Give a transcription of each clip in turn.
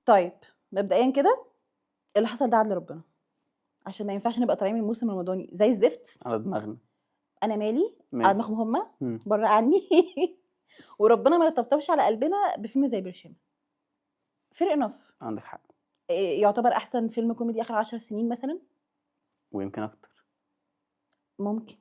طيب مبدئيا كده اللي حصل ده عدل ربنا، عشان ما ينفعش نبقى طالعين من الموسم الرمضاني زي الزفت. على دماغنا. انا مالي على ماشي. دماغهم هم، مم. بره عني. وربنا ما يطبطبش على قلبنا بفيلم زي برشام. فير انف عندك حق يعتبر احسن فيلم كوميدي اخر 10 سنين مثلا. ويمكن اكتر. ممكن.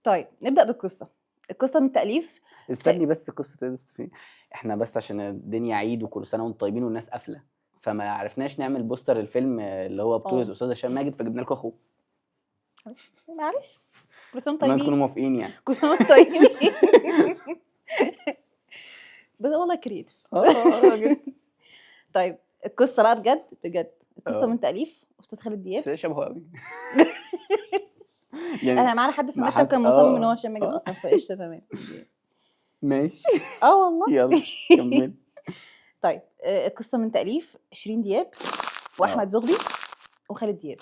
طيب نبدا بالقصه. القصه من تاليف استني بس قصه ايه بس فين. احنا بس عشان الدنيا عيد وكل سنه وانتم طيبين والناس قافله، فما عرفناش نعمل بوستر الفيلم اللي هو بطوله استاذ هشام ماجد، فجبنا لكم اخوه. معلش كل سنه اتمنى طيبين. تكونوا موافقين يعني. كل سنه طيبين. بس والله كريتيف. راجل. طيب القصه بقى بجد القصه من تاليف استاذ خالد دياب. بس شبهه قوي. احنا معانا حد في ما المكتب كان مصمم ان هو هشام ماجد اصلا، فقشطه تمام. ماشي. والله. يلا كمل. طيب القصه من تاليف شيرين دياب واحمد زغبي وخالد دياب.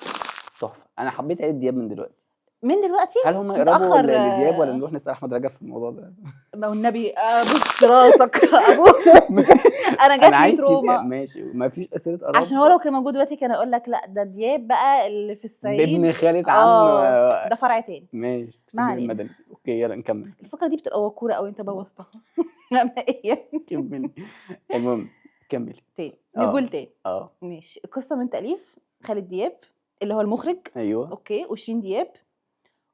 تحفه. انا حبيت عيد دياب من دلوقتي. هل هم يقربوا لدياب ولا نروح نسال احمد رجب في الموضوع ده؟ ما هو النبي ابوس راسك ابوس. انا جات لي تروما. ماشي ما فيش اسئله قراب، عشان هو لو كان موجود دلوقتي كان اقول لك لا ده دياب بقى اللي في الصعيد ابن خالة عم ده فرع تاني. ماشي. ما علينا. المدني. اوكي يلا نكمل. الفقره دي بتبقى وكوره قوي، انت بوظتها. مبدئيا كملي. المهم كملي تاني نقول تاني. ماشي. القصه من تاليف خالد دياب اللي هو المخرج. ايوه اوكي. وشيرين دياب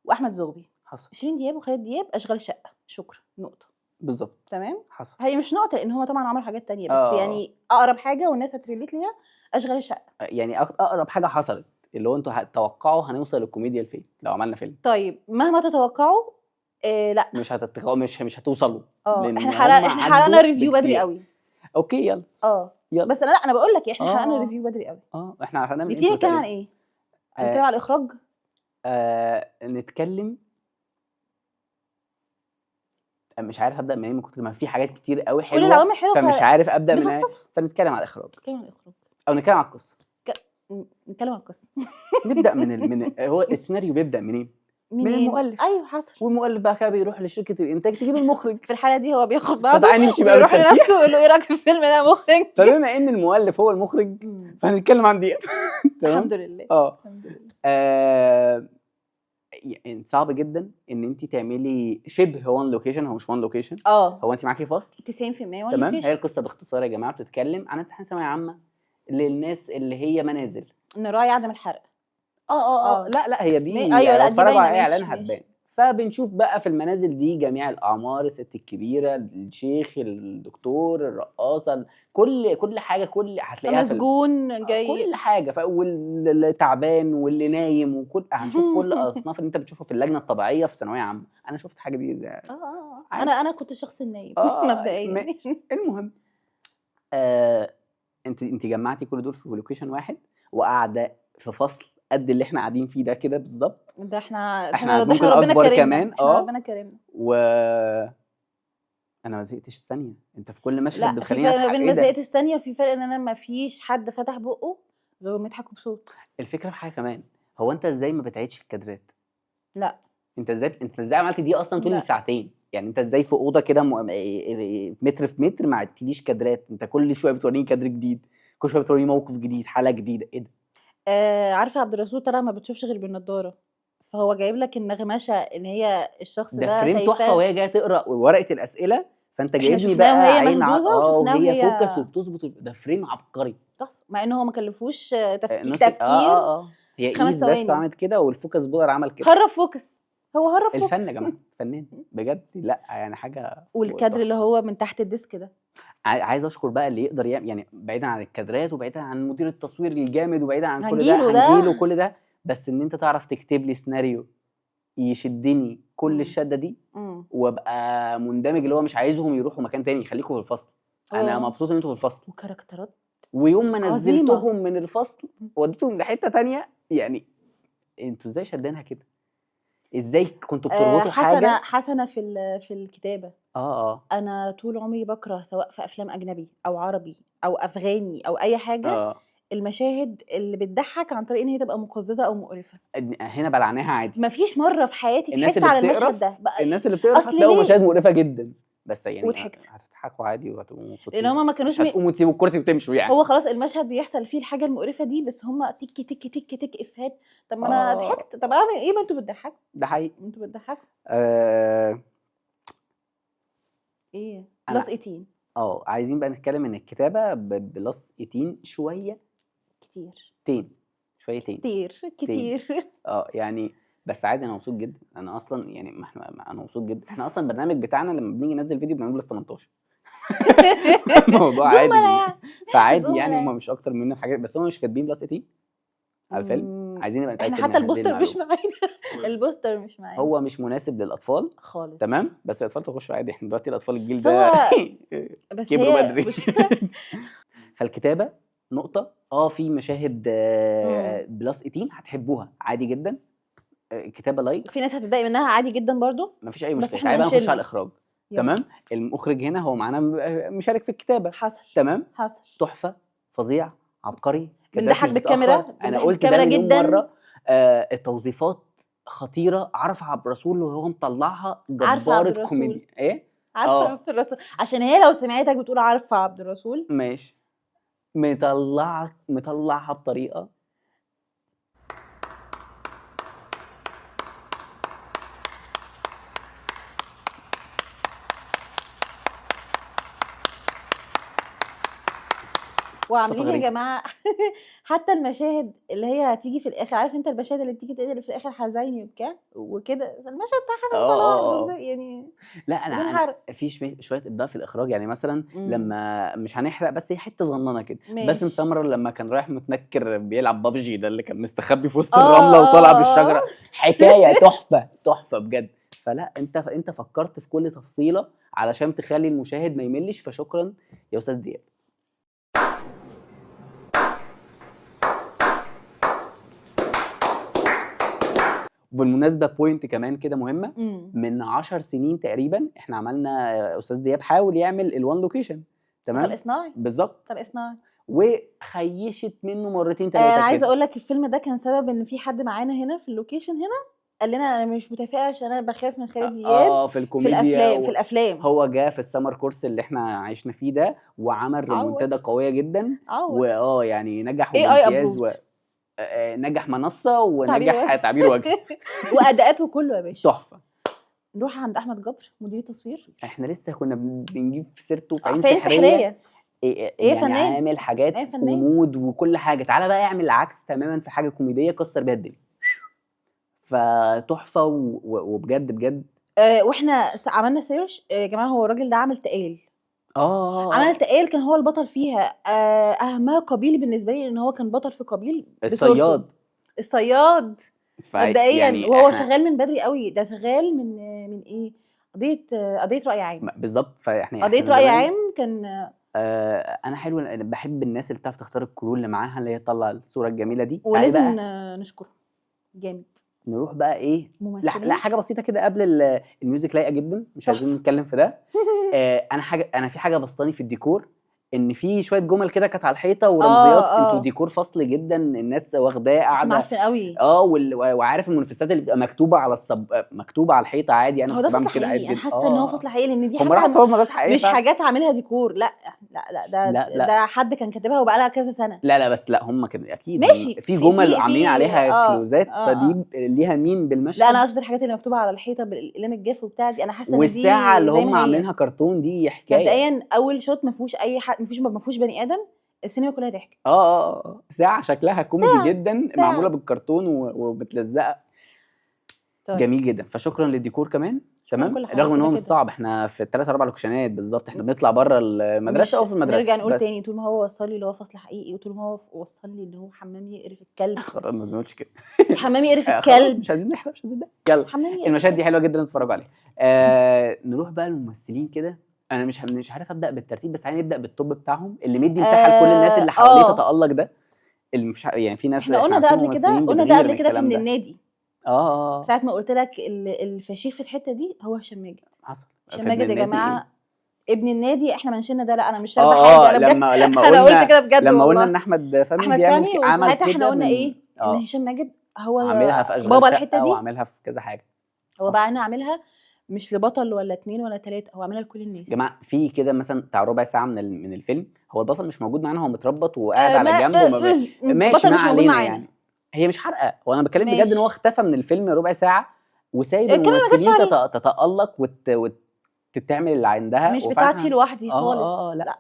واحمد زغبي. حصل. شيرين دياب وخالد دياب اشغال شقه. شكرا. نقطه. بالظبط. تمام. حصل. هي مش نقطه لان هم طبعا عملوا حاجات تانية بس يعني اقرب حاجه والناس هتريليت ليها اشغال الشقه. يعني اقرب حاجه حصلت اللي هو انتوا هتتوقعوا هنوصل للكوميديا لفين لو عملنا فيلم. طيب مهما تتوقعوا لا مش هتتوقعوا، مش هتوصلوا. احنا حرقنا ريفيو بدري قوي. اوكي يلا. يلا. بس انا بقول لك احنا حرقنا ريفيو بدري قوي. احنا هنعمل ايه؟ نتكلم عن ايه؟ نتكلم على الاخراج. نتكلم. مش عارف ابدا منين من كتر ما في حاجات كتير قوي حلوه. كل العوامل حلوه فمش عارف ابدا منين. فنتكلم على الاخراج. نتكلم عن الاخراج او نتكلم على القصه. نتكلم عن القصه. نبدا من هو السيناريو بيبدا منين؟ من المؤلف. ايوه حصل. والمؤلف بقى كده بيروح لشركه الانتاج تجيب المخرج. في الحاله دي هو بياخد بعضه فتعالى نمشي بقى ويروح لنفسه يقول له ايه رايك في الفيلم ده مخرج. فبما ان المؤلف هو المخرج فهنتكلم عن دياب. الحمد لله. الحمد لله. يعني صعب جدا ان انت تعملي شبه وان لوكيشن. هو مش وان لوكيشن. هو انت معاكي فصل 90% وان تمام. هي القصه باختصار يا جماعه بتتكلم عن امتحان ثانويه عامه للناس اللي هي منازل نراعي عدم الحرق. لا هي دي. ايوه لا اتفرج على اعلان هتبان. فبنشوف بقى في المنازل دي جميع الاعمار، الست الكبيره، الشيخ، الدكتور، الرقاصه، كل حاجه، كل هتلاقيها مسجون جاي كل حاجه. واللي تعبان واللي نايم وكل هنشوف كل اصناف اللي انت بتشوفها في اللجنه الطبيعيه في ثانويه عامه. انا شفت حاجه دي. انا كنت الشخص النايم مبدئيا. المهم انت جمعتي كل دول في لوكيشن واحد وقاعده في فصل قد اللي احنا قاعدين فيه ده كده بالظبط. ده احنا ممكن اكبر كمان. ربنا كرمنا. انا ما زهقتش ثانيه. انت في كل مشهد بتخليني اضحك. لا ما زهقتش ثانيه. في فرق ان انا ما فيش حد فتح بقه غير بيضحكوا بصوت. الفكره في حاجه كمان. هو انت ازاي ما بتعيدش الكادرات؟ لا انت ازاي عملتي دي اصلا طول الساعتين؟ يعني انت ازاي في اوضه كده متر في متر ما عدتليش كادرات؟ انت كل شويه بتوريني كادر جديد، كل شويه بتوريني موقف جديد، حاله جديده. ايه ده؟ عارفه عبد الرسول طلع ما بتشوفش غير بالنضاره، فهو جايب لك النغمشه ان هي الشخص ده فريم تحفه وهي جايه تقرا ورقه الاسئله، فانت جايبني بقى وهي مهزوزه وهي فوكس وبتظبط. ده فريم عبقري مع ان هو ما كلفوش تفكير. هي 5 ثواني بس عملت كده والفوكس بولر عمل كده. هرب فوكس. هو هرب فوكس. الفن يا جماعه فنان بجد. لا يعني حاجه. والكادر اللي هو من تحت الديسك ده. عايز اشكر بقى اللي يقدر يعني بعيدا عن الكادرات وبعيدا عن مدير التصوير الجامد وبعيدا عن كل ده هنجيله كل ده، بس ان انت تعرف تكتب لي سيناريو يشدني كل الشده دي وابقى مندمج، اللي هو مش عايزهم يروحوا مكان تاني، يخليكم في الفصل. انا مبسوط ان انتوا في الفصل. وكاركترات ويوم ما نزلتهم من الفصل وديتهم لحته تانية يعني انتوا ازاي شدينها كده؟ ازاي كنتوا بتربطوا حاجه؟ حسنه في الكتابه. اه انا طول عمري بكره سواء في افلام اجنبي او عربي او افغاني او اي حاجه اه المشاهد اللي بتضحك عن طريق ان هي تبقى مقززه او مقرفه. هنا بلعناها عادي. مفيش مره في حياتي الناس ضحكت اللي على المشهد بتقرف ده بقى. الناس اللي بتقرف اصل هتلاقوا ليه؟ مشاهد مقرفه جدا، بس يعني وضحكت هتضحكوا عادي وهتبقوا لان مبسوطين، هما ما مش كانوش هتقوموا تسيبوا الكرسي وتمشوا يعني. هو خلاص المشهد بيحصل فيه الحاجه المقرفه دي، بس هما تك تك تك تك افيهات. طب ما انا اه ضحكت، طب اعمل ايه؟ ما انتوا بتضحكوا، ده حقيقي. انتوا بتضحكوا. آه ايه بلس انا 18 عايزين بقى نتكلم ان الكتابه بلس 18 شويه، كتير شويتين كتير كتير. يعني بس عادي، انا مبسوط جدا. انا اصلا يعني انا مبسوط جدا. احنا اصلا البرنامج بتاعنا لما بنيجي ننزل فيديو بنعمل بلس 18. الموضوع عادي زملاء فعادي يعني، زملاء. هم مش اكتر مننا في حاجات، بس هم مش كاتبين بلس 18 على الفيلم. عايزين نبقى احنا نتاكد من حتى هذه البوستر مش المعلومه. معانا. البوستر مش معانا، هو مش مناسب للاطفال خالص. تمام، بس الاطفال تخشوا عادي. احنا دلوقتي الاطفال الجيل بس ده هو بس كبروا هي بدري. مشكلة. فالكتابه نقطه. في مشاهد بلس 18 هتحبوها عادي جدا. كتابه لايك، في ناس هتتضايق منها عادي جدا برضو، مفيش اي بس مشكله. احنا تعالى بقى نخش على هنشيلها. الاخراج. يلا. تمام. المخرج هنا هو معانا مشارك في الكتابه. حصل تمام. حصل. تحفه، فظيع، عبقري، كذلك بنضحك مش بالكاميرا، بتاخر. انا بنضحك قلت ده بالكاميرا مليون جدا. مره. التوظيفات خطيره. عرف عبد الرسول وهو مطلعها عارفه عبد جباره الرسول، كوميديا. ايه عارفه عبد الرسول، عشان هي لو سمعتك بتقول عارفه عبد الرسول. ماشي. مطلعها بطريقه. وعاملين يا غريب. جماعه حتى المشاهد اللي هي هتيجي في الاخر، عارف انت المشاهد اللي بتيجي تقلب في الاخر حزيني وبتاع وكده، المشهد بتاع حسن صلاح يعني لا انا بدون حرق. في شويه ابداع في الاخراج. يعني مثلا لما مش هنحرق، بس هي حته صغننه كده. باسم ماشي. سمره لما كان رايح متنكر بيلعب بابجي، ده اللي كان مستخبي في وسط الرمله وطالع بالشجره، حكايه تحفه بجد. فلا انت فكرت في كل تفصيله علشان تخلي المشاهد ما يملش. فشكرا يا استاذ دياب. بالمناسبه بوينت كمان كده مهمه. من 10 سنين تقريبا احنا عملنا، استاذ دياب حاول يعمل الوان لوكيشن. تمام. طلق صناعي بالظبط. طلق صناعي، وخيشت منه مرتين ثلاثه انا عايزه كده. اقول لك الفيلم ده كان سبب ان في حد معانا هنا في اللوكيشن هنا قال لنا انا مش متفائل عشان انا بخاف من خالد دياب في الكوميديا. في الافلام. هو جه في السمر كورس اللي احنا عايشنا فيه ده وعمل ريمونتادا قويه جدا. يعني نجح بامتياز نجح منصه ونجح تعبير وجه واداءاته كله يا باشا تحفه. نروح عند احمد جبر مدير تصوير. احنا لسه كنا بنجيب في سيرته في عين سحريه. سحريه. يعني فنان، عامل حاجات ومود وكل حاجه. تعالى بقى اعمل العكس تماما في حاجه كوميديه كسر بيها الدنيا. فتحفه وبجد بجد. واحنا عملنا سيرش يا جماعه، هو الراجل ده عمل تقال. عمل تقال كان هو البطل فيها. اهمها قبيل بالنسبه لي ان هو كان بطل في قبيل الصياد مبدئيا يعني. وهو شغال من بدري قوي. ده شغال من ايه؟ قضيه راي عام. بالظبط. فاحنا قضيه راي عام كان. انا حلو. انا بحب الناس اللي بتعرف تختار الكرو اللي معاها، اللي هي تطلع الصوره الجميله دي. ولازم نشكره جامد. نروح بقى ايه؟ ممثلين. لا حاجه بسيطه كده قبل الميوزك. لايقه جدا، مش عايزين نتكلم في ده. انا في حاجه بسطاني في الديكور، ان في شويه جمل كده كانت على الحيطه ورمزيات. انتوا ديكور فصل جدا، الناس واخداه قاعده معفن قوي. وعارف المنافسات اللي بتبقى مكتوبه على مكتوبه على الحيطه عادي. انا كنت بعمل كده عادي جدا. انا حاسه ان هو فصل حقيقي، لان دي هم راحوا صوروا مدرسه حقيقيه مش حاجات عاملها ديكور. لا ده حد كان كاتبها وبقى لها كذا سنه. لا بس لا هم كده اكيد ماشي. في جمل عاملين عليها كلوزات. فدي ليها مين بالمشهد. لا انا قصدي الحاجات اللي مكتوبه على الحيطه بالاقلام الجاف وبتاع دي، انا حاسه ان دي والساعه اللي هم عاملينها كرتون دي حكايه. مبدئيا اول شوت ما فيهوش اي حد، ما فيهوش بني ادم. السينما كلها ضحك. ساعه شكلها كوميدي جدا. معموله بالكرتون ومتلزقه. طيب. جميل جدا. فشكرا للديكور كمان. تمام. رغم ان هو مش صعب، احنا في 3-4 لوكيشنات بالظبط. احنا بنطلع بره المدرسه او في المدرسه. نرجع نقول تاني، طول ما هو وصل لي اللي هو فصل حقيقي، وطول ما هو وصل لي اللي هو حمام يقرف الكلب. خلاص ما بنقولش كده. حمام يقرف الكلب. مش عايزين نحرق، مش عايزين ده. يلا المشاهد دي حلوه جدا، نتفرجوا عليها. نروح بقى للممثلين كده. انا مش عارف ابدا بالترتيب، بس تعالى نبدا بالتوب بتاعهم اللي مدي مساحه لكل الناس اللي حواليه تتالق. ده اللي مش يعني في ناس احنا قلنا ده قبل كده، قلنا ده قبل كده في من النادي. ساعه ما قلت لك الفشيخ في الحته دي هو هشام ماجد. حصل هشام ماجد يا جماعه ابن النادي. احنا منشنا ده، لا انا مش شاربه حاجه، انا بجد لما انا قلنا قلت كده بجد لما والله. قلنا ان احمد فهمي بيعمل عمل كده، احنا قلنا ايه ان هشام ماجد هو عاملها في اشغال بابا الحته شقه دي، وعاملها في كذا حاجه. هو بقى انا عاملها مش لبطل ولا 2 ولا 3، هو عاملها لكل الناس. يا جماعه في كده مثلا بتاع ربع ساعه من الفيلم، هو البطل مش موجود معانا، هو متربط وقاعد على جنب ماشي، ما علينا يعني، هي مش حرقه، وانا بتكلم بجد ان هو اختفى من الفيلم ربع ساعه وسايب الممثلين تتالق وتتعمل اللي عندها. مش بتاعتي لوحدي خالص. لا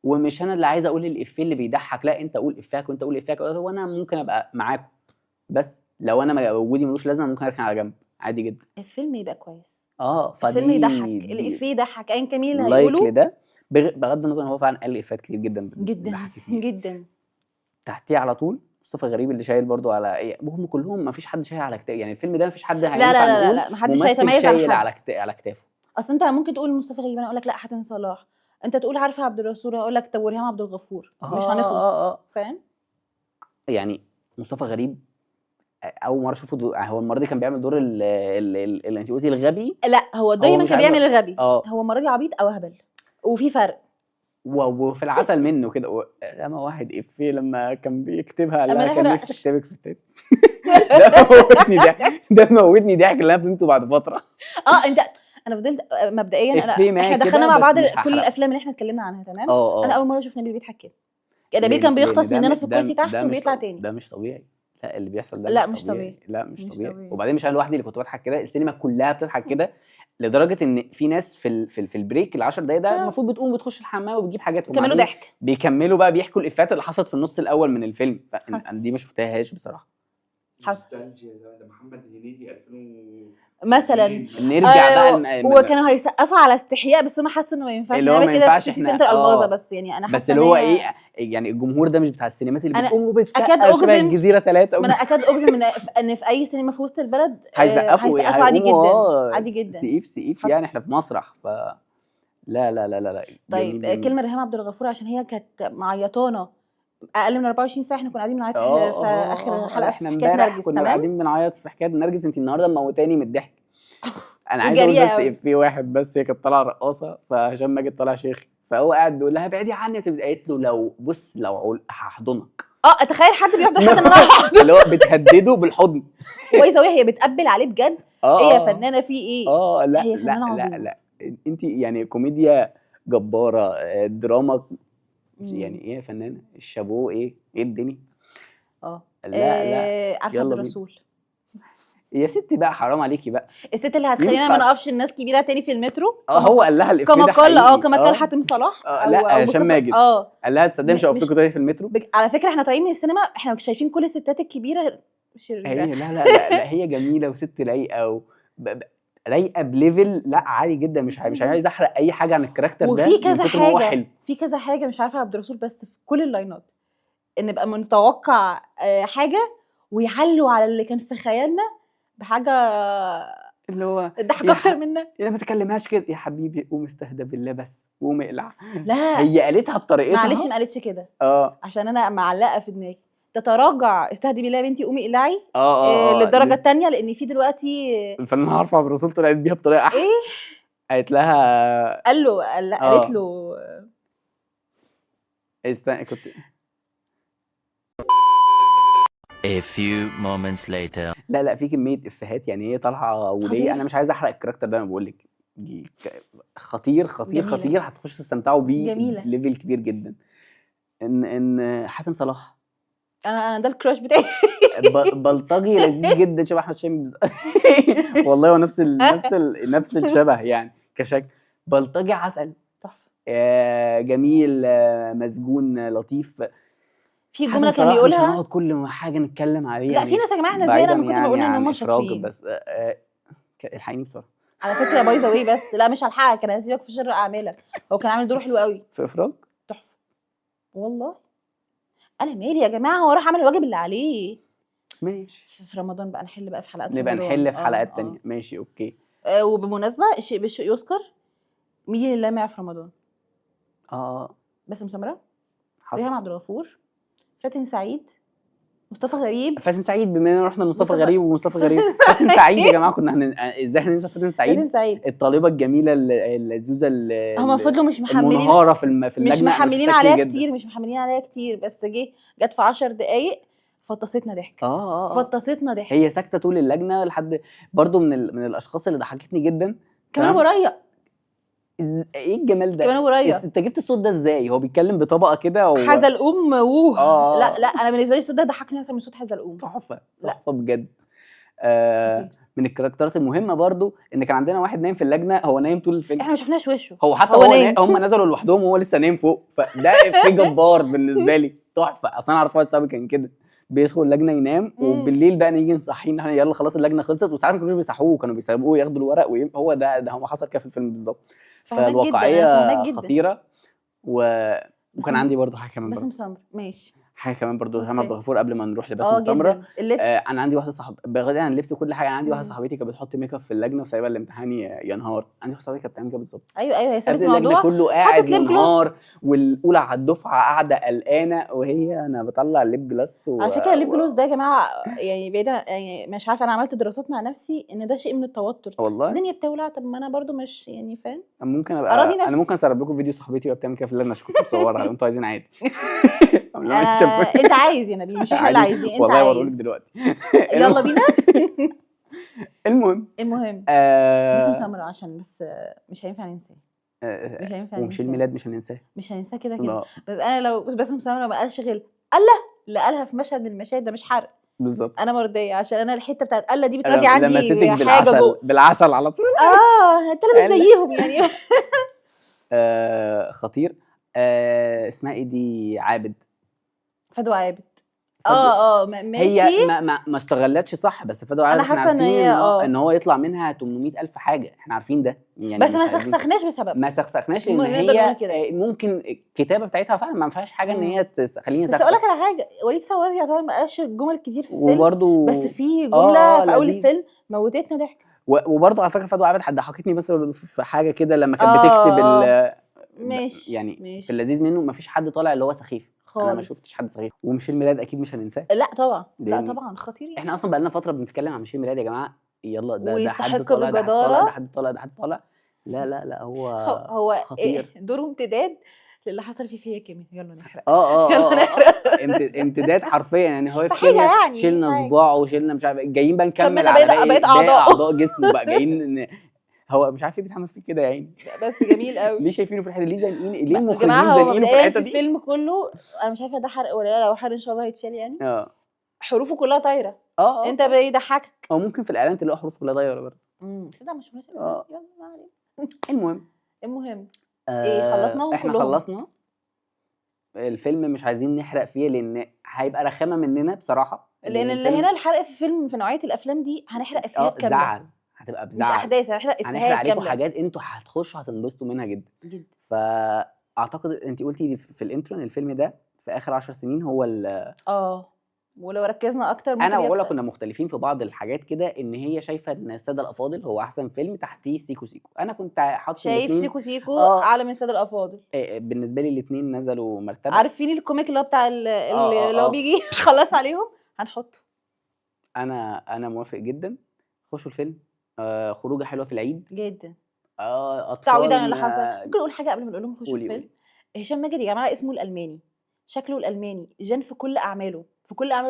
ومش انا اللي عايز اقول الافيه اللي بيضحك، لا انت قول افاك وانت قول افاك، وانا ممكن ابقى معاكم، بس لو انا وجودي ملوش لازمه ممكن اركن على جنب عادي جدا. الفيلم يبقى كويس، فالفيلم يضحك، الافيه يضحك ايا كان مين اللي هيقوله هيقوله ده، بغض النظر هو فعلا قال افات كتير جدا جدا جدا. تحتيه على طول مصطفى غريب اللي شايل برضو على هم كلهم، ما فيش حد شايل على كتافه، يعني الفيلم ده ما فيش حد هينفع نقول لا ما حدش هيتميز شايل على كتافه. اصل انت ممكن تقول مصطفى غريب، انا اقول لك لا حاتم صلاح، انت تقول عارفه عبد الرسول اقول لك طب وريهام عبد الغفور، مش هنخلص. فاهم يعني مصطفى غريب اول مره اشوفه هو المره دي كان بيعمل دور اللي انت قلتي الغبي. لا هو دايما كان بيعمل الغبي. هو المره دي عبيط او هبل، وفي فرق. وفي العسل منه كده لما واحد افيه لما كان بيكتبها قال لها كان نفسي اكتبك في التاني. ده موتني ضحك اللي انا فهمته بعد فتره. انت انا فضلت مبدئيا احنا دخلنا مع بعض كل الافلام اللي احنا اتكلمنا عنها تمام. انا اول مره اشوف نبيل بيضحك كده. نبيل كان بيغطس مننا في الكرسي تحت وبيطلع تاني. ده مش طبيعي، لا اللي بيحصل ده لا مش طبيعي. لا مش طبيعي. وبعدين مش انا لوحدي اللي كنت بضحك كده، السينما كلها بتضحك كده، لدرجه ان في ناس في البريك ال10 دقايق ده المفروض بتقوم بتخش الحمام وبتجيب حاجات كملوا ضحك، بيكملوا بقى بيحكوا الافيهات اللي حصلت في النص الاول من الفيلم. انا دي ما شفتهاش بصراحه. نوستالجيا ده محمد هنيدي 2000 مثلا نرجع بقى وكانوا هيسقفوا على استحياء، بس هم حسوا انه ما ينفعش نعمل كده في سيتي سنتر البازا. بس يعني انا حاسه بس اللي هو ايه يعني الجمهور ده مش بتاع السينمات اللي بتقوم وبتسقف شبه الجزيره 3. انا اكاد اجزم ان في اي سينما في وسط البلد هيسقفوا عادي جدا عادي جدا. سقيف يعني احنا في مسرح لا لا لا لا. طيب جميل. كلمه ريهام عبد الغفور عشان هي كانت معيطانه اقل من 24 ساعه. احنا كنا قاعدين بنعيط في اخر حلقه في حكايه نرجس. كنا قاعدين بنعيط في حكايه نرجس. انت النهارده موتاني من الضحك. انا عايز اقول بس في واحد بس، هي كانت طالعه رقاصه فهشام ماجد طالع شيخ، فهو قاعد بيقول لها ابعدي عني، قالت له لو بص لو هحضنك. تخيل حد بيحضن حد انا اللي هو بتهدده بالحضن. هي بتقبل عليه بجد. ايه يا فنانه في ايه؟ لا هي فنانه لا عظيمه. لا انت يعني كوميديا جباره، دراما يعني ايه يا فنانه، الشابو ايه الدنيا. لا عارفه عبد الرسول يا ستي بقى حرام عليكي بقى، الست اللي هتخلينا ما نقفش الناس كبيره تاني في المترو. هو قال لها الافيه ده كما قال حاتم صلاح لا هشام ماجد قال لها تصدقي مش هوقفكوا تاني في المترو. على فكره احنا طالعين من السينما احنا شايفين كل الستات الكبيره شريره. لا هي جميله وست رايقه رايقه بليفل لا عالي جدا. مش عايز احرق اي حاجه عن الكاركتر ده. وفي كذا حاجه مش عارفه عبد الرسول بس في كل اللاينات ان نبقى متوقع حاجه ويعلوا على اللي كان في خيالنا بحاجه اللي هو ضحك اكتر منا. ما تكلمهاش كده يا حبيبي، قوم استهدى بالله بس وقوم اقلع. لا هي قالتها بطريقتها. معلش ما قالتش كده عشان انا معلقه في دماغي تتراجع استهدي بالله يا بنتي قومي اقلعي للدرجه الثانيه، لان في دلوقتي الفنانه عارفه عبد الرسول طلعت بيها بطريقه احلى. قالت لها قالت له استنى كنت A few moments later. لا في كميه افيهات يعني هي طالعه وليه. انا مش عايز احرق الكاركتر ده، انا بقول لك خطير هتخشوا تستمتعوا بيه ليفل كبير جدا. ان حاتم صلاح انا ده الكراش بتاعي. بلطجي لذيذ جدا شبه احمد شامي والله هو نفس الشبه يعني كشكل. بلطجي عسل تحفه جميل مسجون لطيف. في جمله كان بيقولها مش هنقعد كل حاجه نتكلم عليها. لا في ناس يا جماعه احنا زينا من كتر ما قلنا ان هم شاطرين. بس الحقيقي بصراحه على فكره باي ذا واي بس لا مش هلحقك انا هسيبك في شر اعمالك. هو كان عامل دور حلو قوي في افراج تحفه والله. انا مالي يا جماعه هو راح عمل الواجب اللي عليه. ماشي في رمضان بقى نحل بقى في حلقات نبقى نحل في حلقات تانية. ماشي اوكي. وبمناسبه الشيء بالشيء يذكر مين اللي لامع في رمضان؟ باسم سمرة، ريهام عبد الغفور، فاتن سعيد، مصطفى غريب. فاتن سعيد، بما اننا رحنا لمصطفى غريب ومصطفى غريب فاتن سعيد يا جماعه، كنا ازاي هننسى فاتن سعيد؟ الطالبه الجميله اللذوذه هم فضلوا مش محملين المنهاره في اللجنه، مش محملين عليها كتير، مش محملين عليها كتير، بس جت في 10 دقايق فطستنا ضحك. فطستنا ضحك. هي ساكته طول اللجنه لحد برضو من الاشخاص اللي ضحكتني جدا. كمان وريا ايه الجمال ده؟ كمان وريا انت جبت الصوت ده ازاي؟ هو بيتكلم بطبقه كده حزلقوم لا انا بالنسبه لي الصوت ده ضحكني اكتر من صوت حزلقوم. تحفه بجد. من الكاركترات المهمه برضو ان كان عندنا واحد نايم في اللجنه، هو نايم طول الفيلم، احنا ما شفناش وشه، هو حتى هو هم نزلوا لوحدهم وهو لسه نايم فوق، فده افيه جبار بالنسبه لي، تحفه. اصلا انا اعرف واحد صاحبي كان كده بيدخل اللجنه ينام وبالليل بقى نيجي نصحيه ان احنا يلا خلاص اللجنه خلصت، وساعات ما كانوش بيصحوه، كانوا بيسيبوه ياخدوا الورق هو ده هو حصل كده في الفيلم بالظبط. فالواقعيه خطيره. وكان عندي برضو حاجه كمان، باسم سمرة. ماشي، حاجه كمان برضو محمد غفور قبل ما نروح لباسم سمرة. اللبس. انا عندي واحده بغض عن اللبس وكل حاجه، انا عندي واحده صاحبتي كانت بتحط ميك اب في اللجنه وسايبه الامتحان ينهار. عندي واحده صاحبتي كانت بتعمل كده بالظبط. ايوه هي سابت الموضوع كله قاعد منهار، والاولى على الدفعه قاعده قلقانه، وهي انا بطلع الليب جلاس على فكره الليب جلوس ده يا جماعه يعني بعيدا، يعني مش عارفه، انا عملت دراسات مع نفسي ان ده شيء من التوتر. والله الدنيا بتولع، طب ما انا برضو مش يعني فاهم، ممكن ابقى انا ممكن اسرب لكم فيديو صاحبتي وهي بتعمل كده في اللجنه عشان كنت مصورها لو انتوا عايزين عادي. انت عايز يا نبيل، مش احنا اللي عايزين، انت والله بقول لك دلوقتي. يلا بينا. المهم باسم سمرة عشان بس مش هينفع ننساه، مش هينفع ومش الميلاد مش هننساه كده كده. بس انا لو باسم سمرة ما قالش غير الله اللي قالها في مشهد من المشاهد ده مش حرق بالظبط، انا مرضيه عشان انا الحته بتاعت الله دي بتراجع عندي حاجه جوه بالعسل على طول. انت لابس زيهم يعني. خطير. اسمها ايه دي؟ عابد، فدوى عابد. ماشي. هي ما استغلتش صح، بس فدوى عابد احنا عارفين ان هو يطلع منها 800,000 حاجه، احنا عارفين ده يعني، بس ما سخسخناش بسبب، ما سخسخناش لان هي ممكن الكتابه بتاعتها فعلا ما فيهاش حاجه ان هي تخليني بس اقول لك على حاجه، وليد فوزي يعتبر ما قالش جمل كتير في الفيلم وبرده، بس في جمله في اول الفيلم موتتنا ضحك. وبرده على فكره فدوى عابد ضحكتني بس في حاجه كده لما كانت بتكتب ماشي يعني في اللذيذ منه ما فيش حد طالع اللي هو سخيف خالص. انا ما شفتش حد سخيف. ومشيل ميلاد اكيد مش هننساه، لا طبعا لا طبعا خطير يعني. احنا اصلا بقى لنا فتره بنتكلم عن مشيل ميلاد يا جماعه، يلا ده حد طالع، ده حد طالع. لا هو خطير. دوره امتداد للي حصل فيه كيمياء. يلا نحرق. امتداد حرفيا يعني. هو في يعني شلنا صباعه وشلنا مش عارف، جايين بقى نكمل على بقيت اعضاء جسمه بقى جايين هو مش عارف ايه بيتعمل فيه كده يا عيني، بس جميل قوي. ليه شايفينه في الحته دي زنقين؟ ليه المخرجين زنقينه في الحته دي؟ الفيلم كله انا مش عارفه ده حرق ولا لا، لو حرق ان شاء الله هيتشال يعني. حروفه كلها طايره. انت بيضحكك، او ممكن في الاعلان تلاقي حروف كلها طايره برضه. ده مش يلا ما علينا. المهم ايه، خلصناهم احنا كلهم. خلصنا الفيلم، مش عايزين نحرق فيه لان هيبقى رخامه مننا بصراحه، لان اللي هنا الحرق في فيلم في نوعيه الافلام دي هنحرق افيهات كامله، زعل هتبقى بزعل، مش احداث، هنحرق افيهات عليكم حاجات انتوا هتخشوا هتنبسطوا منها جدا. فاعتقد انت قلتي في الانترو ان الفيلم ده في اخر 10 سنين هو ولو ركزنا اكتر انا ولا كنا مختلفين في بعض الحاجات كده، ان هي شايفه ان الساده الافاضل هو احسن فيلم، تحتيه سيكو سيكو. انا كنت حاطط شايف سيكو سيكو اعلى من الساده الافاضل. بالنسبه لي الاثنين نزلوا مرتبه. عارفين الكوميك اللي هو بتاع اللي هو بيجي خلص عليهم هنحطه. انا موافق جدا. خشوا الفيلم، خروجه حلوه في العيد جدا. اطفال تعويضا عن اللي حصل. ممكن اقول حاجه قبل ما نقول لهم خشوا الفيلم؟ هشام ماجد يا جماعه اسمه الالماني، شكله الالماني، جان في كل اعماله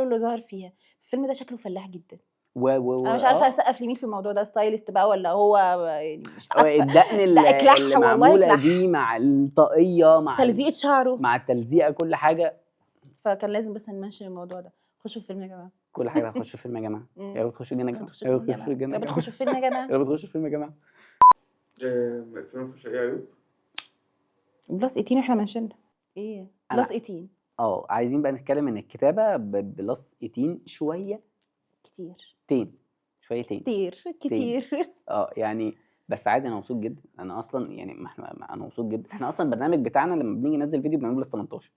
اللي ظهر فيها. الفيلم ده شكله فلاح جدا. انا مش عارفه اسقف لمين في الموضوع ده، ستايلست بقى ولا هو يعني مش عارفه. الدقن اللي معموله دي مع الطاقيه مع تلزيقه شعره مع التلزيقه كل حاجه، فكان لازم بس نمنشن الموضوع ده. خشوا الفيلم يا جماعه، كل حاجه هتخشوا الفيلم يا جماعه. يا رب تخشوا الجنه يا جماعه، يا رب تخشوا الفيلم يا جماعه، يا رب تخشوا الفيلم يا جماعه. الفيلم مفيهوش اي عيوب؟ بلس 18 احنا منشنا ايه بلس 18. عايزين بقى نتكلم ان الكتابه بلس 18 شويه شويتين كتير يعني بس عادي. انا مبسوط جدا، انا اصلا يعني انا مبسوط جدا. احنا اصلا البرنامج بتاعنا لما بنيجي ننزل فيديو بنعمله بلس 18.